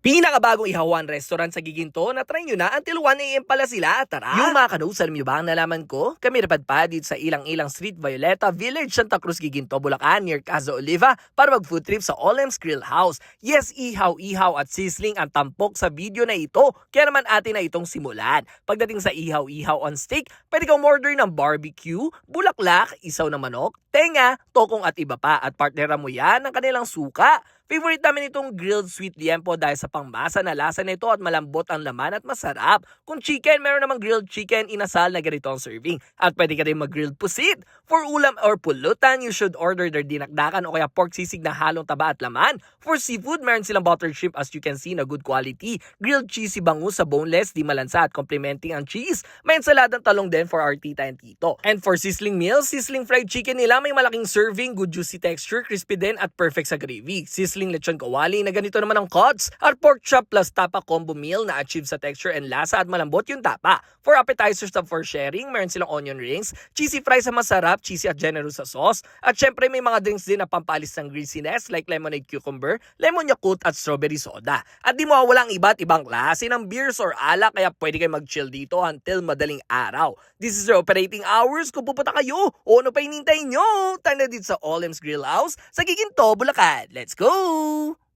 Pinakabagong ihawan restaurant sa Giginto na try nyo na until 1 AM pala sila. Tara! Yung mga kanoos, alam nyo ba ang nalaman ko? Kami napadpad dito sa Ilang-Ilang Street, Violeta Village, Santa Cruz, Giginto, Bulacan, near Casa Oliva para mag-food trip sa Olem's Grill House. Yes, ihaw-ihaw at sizzling ang tampok sa video na ito. Kaya naman atin na itong simulan. Pagdating sa ihaw-ihaw on steak, pwede kang order ng barbecue, bulaklak, isaw na manok, tenga, tokong at iba pa. At partneran mo yan ng kanilang suka. Favorite namin itong grilled sweet liempo dahil sa pangmasa na lasa nito at malambot ang laman at masarap. Kung chicken, meron namang grilled chicken inasal na ganito ang serving. At pwede ka rin mag-grilled pusit. For ulam or pulutan, you should order their dinakdakan o kaya pork sisig na halong taba at laman. For seafood, meron silang buttered shrimp as you can see na good quality. Grilled cheesy bangus sa boneless, di malansa at complementing ang cheese. May ensaladang talong din for our tita and tito. And for sizzling meals, sizzling fried chicken nila may malaking serving, good juicy texture, crispy din at perfect sa gravy. Sizzling lechon kawali na ganito naman ang cuts at pork chop plus tapa combo meal na achieve sa texture and lasa at malambot yung tapa. For appetizers at for sharing, meron silang onion rings, cheesy fries na masarap, cheesy at generous sa sauce, at syempre may mga drinks din na pampalis ng greasiness like lemonade cucumber, lemon yakult at strawberry soda. At di mawawala ang iba't ibang klase ng beers or alak kaya pwede kayo mag-chill dito until madaling araw. This is their operating hours kung pupunta kayo o ano pa hinintay nyo. Tara na dito sa Olem's Grill House sa Giginto, Bulacan. Let's go!